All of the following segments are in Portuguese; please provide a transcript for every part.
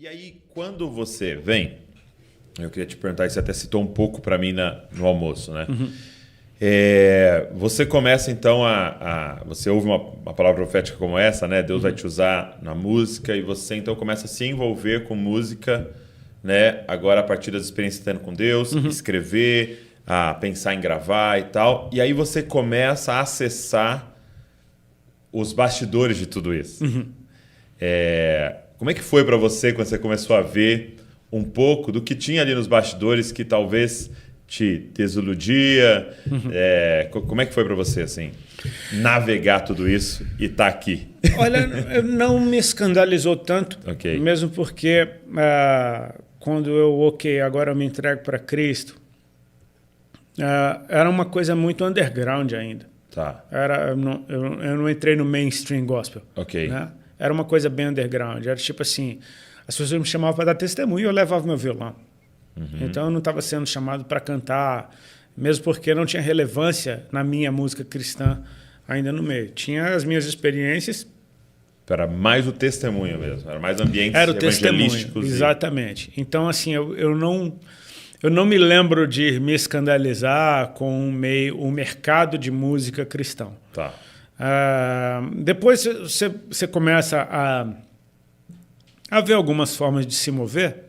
E aí, quando você vem, eu queria te perguntar, você até citou um pouco para mim no almoço, né? Uhum. Você começa então você ouve uma palavra profética como essa, né? Deus vai te usar na música e você então começa a se envolver com música, né? Agora a partir das experiências tendo com Deus, escrever, a pensar em gravar e tal. E aí você começa a acessar os bastidores de tudo isso. Como é que foi para você quando você começou a ver um pouco do que tinha ali nos bastidores que talvez te desiludia? Como é que foi para você assim, navegar tudo isso e estar aqui? Olha, não me escandalizou tanto, mesmo porque quando agora eu me entrego para Cristo, era uma coisa muito underground ainda. Tá. Eu não entrei no mainstream gospel. Né? Era uma coisa bem underground. Era tipo assim, as pessoas me chamavam para dar testemunho e eu levava meu violão. Então eu não estava sendo chamado para cantar, mesmo porque não tinha relevância na minha música cristã ainda no meio. Tinha as minhas experiências. Era mais o testemunho mesmo, era mais ambientes era o evangelísticos. Testemunho, exatamente. Então, assim, eu não me lembro de me escandalizar com o mercado de música cristão. Tá. Depois você começa a ver algumas formas de se mover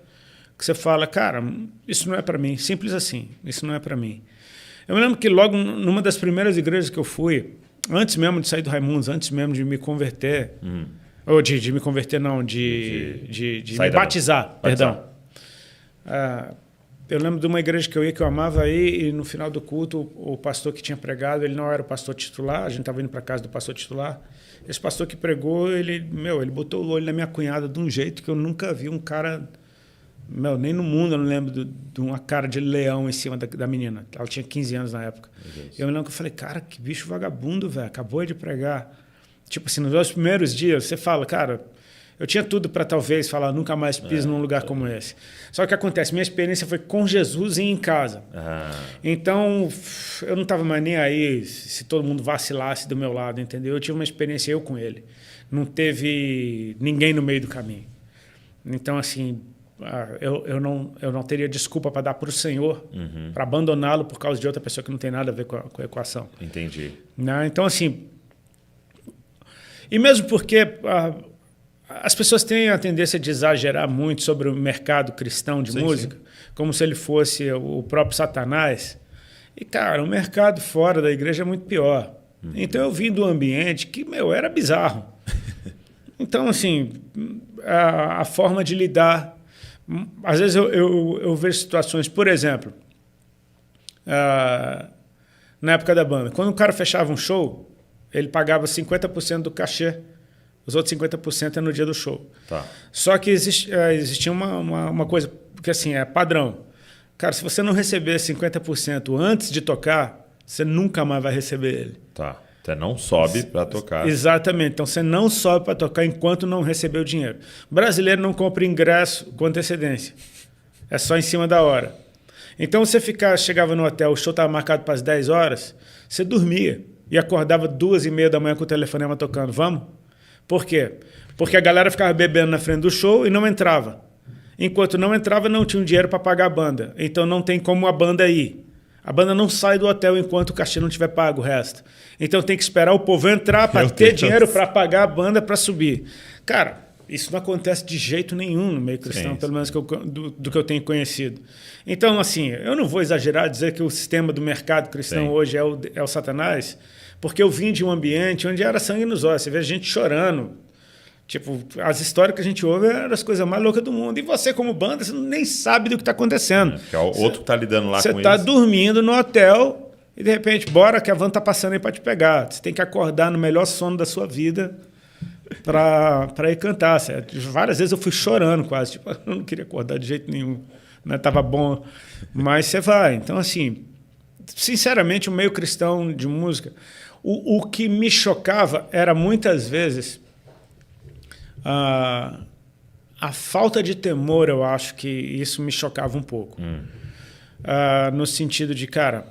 que você fala, cara, isso não é para mim, simples assim, isso não é para mim. Eu me lembro que logo numa das primeiras igrejas que eu fui, antes mesmo de sair do Raimundos, antes mesmo de me converter, ou de me converter não, de me batizar, perdão. Eu lembro de uma igreja que eu amava aí, e no final do culto, o pastor que tinha pregado, ele não era o pastor titular, a gente estava indo para casa do pastor titular. Esse pastor que pregou, ele botou o olho na minha cunhada de um jeito que eu nunca vi um cara, nem no mundo eu não lembro de uma cara de leão em cima da menina. Ela tinha 15 anos na época. Eu me lembro que eu falei, cara, que bicho vagabundo, velho, acabou de pregar. Tipo assim, nos dois primeiros dias, você fala, cara, eu tinha tudo para talvez falar, nunca mais piso num lugar como esse. Só que o que acontece, minha experiência foi com Jesus e em casa. Então, eu não estava mais nem aí se todo mundo vacilasse do meu lado, entendeu? Eu tive uma experiência eu com ele. Não teve ninguém no meio do caminho. Então, assim, eu não teria desculpa para dar para o Senhor, para abandoná-lo por causa de outra pessoa que não tem nada a ver com a equação. Entendi. Então, assim... E mesmo porque... as pessoas têm a tendência de exagerar muito sobre o mercado cristão de música, como se ele fosse o próprio Satanás. E, cara, o mercado fora da igreja é muito pior. Então, eu vim do ambiente que, era bizarro. Então, assim, a forma de lidar... Às vezes, eu vejo situações, por exemplo, na época da banda, quando o cara fechava um show, ele pagava 50% do cachê. Os outros 50% é no dia do show. Tá. Só que existia uma coisa, porque assim, é padrão. Cara, se você não receber 50% antes de tocar, você nunca mais vai receber ele. Tá. Você não sobe para tocar. Exatamente. Então, você não sobe para tocar enquanto não receber o dinheiro. O brasileiro não compra ingresso com antecedência. É só em cima da hora. Então, você chegava no hotel, o show estava marcado para as 10 horas, você dormia e acordava 2h30 da manhã com o telefonema tocando. Vamos? Por quê? Porque a galera ficava bebendo na frente do show e não entrava. Enquanto não entrava, não tinha dinheiro para pagar a banda. Então não tem como a banda ir. A banda não sai do hotel enquanto o cachê não tiver pago o resto. Então tem que esperar o povo entrar para ter dinheiro para pagar a banda para subir. Cara, isso não acontece de jeito nenhum no meio cristão, pelo menos do que eu tenho conhecido. Então, assim, eu não vou exagerar dizer que o sistema do mercado cristão hoje é o Satanás, porque eu vim de um ambiente onde era sangue nos olhos. Você vê gente chorando. Tipo, as histórias que a gente ouve eram as coisas mais loucas do mundo. E você, como banda, você nem sabe do que está acontecendo. Que é o outro que está lidando lá com isso. Você está dormindo no hotel e, de repente, bora que a van está passando aí para te pegar. Você tem que acordar no melhor sono da sua vida para ir cantar. Várias vezes eu fui chorando quase. Tipo, eu não queria acordar de jeito nenhum. Tava bom. Mas você vai. Então, assim, sinceramente, o meio cristão de música... O que me chocava era, muitas vezes, a falta de temor. Eu acho que isso me chocava um pouco. No sentido de, cara,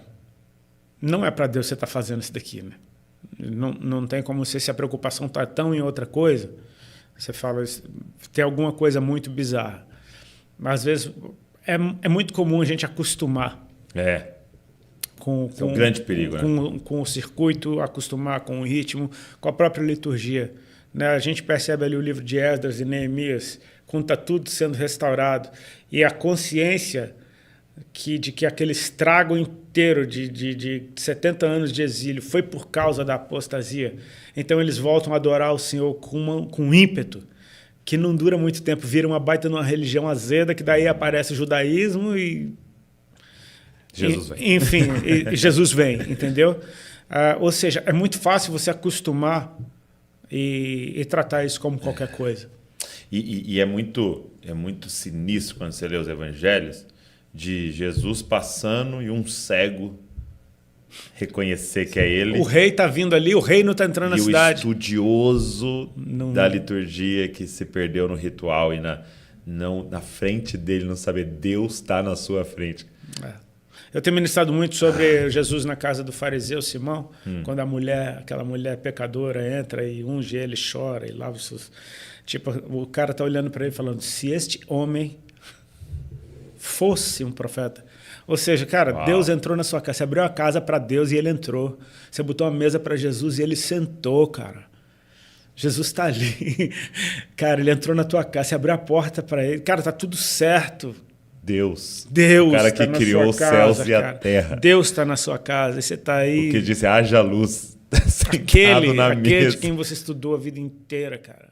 não é para Deus você estar fazendo isso daqui, né? Não tem como ser, se a preocupação está tão em outra coisa, Você fala, tem alguma coisa muito bizarra. Mas às vezes é muito comum a gente acostumar. Esse é um grande perigo, né? Com o circuito, acostumar com o ritmo, com a própria liturgia. Né? A gente percebe ali o livro de Esdras e Neemias, quando está tudo sendo restaurado, e a consciência de que aquele estrago inteiro de 70 anos de exílio foi por causa da apostasia. Então eles voltam a adorar o Senhor com ímpeto, que não dura muito tempo, vira uma baita numa religião azeda, que daí aparece o judaísmo e... Jesus vem. Enfim, Jesus vem, entendeu? Ou seja, é muito fácil você acostumar e tratar isso como qualquer coisa. E é muito sinistro quando você lê os evangelhos, de Jesus passando e um cego reconhecer que é ele. O rei está vindo ali, o reino está entrando na cidade. E o estudioso da liturgia que se perdeu no ritual e na frente dele não saber, Deus está na sua frente. Eu tenho ministrado muito sobre Jesus na casa do fariseu Simão, quando aquela mulher pecadora entra e unge ele, chora e lava os seus... Tipo, o cara está olhando para ele falando, se este homem fosse um profeta. Ou seja, cara, Uau. Deus entrou na sua casa. Você abriu a casa para Deus e ele entrou. Você botou uma mesa para Jesus e ele sentou, cara. Jesus está ali. Cara, ele entrou na tua casa. Você abriu a porta para ele. Cara, tá tudo certo. Deus. O cara que criou os céus e a terra. Deus está na sua casa e você está aí. O que disse, haja luz. Aquele na de mesa. quem você estudou a vida inteira, cara.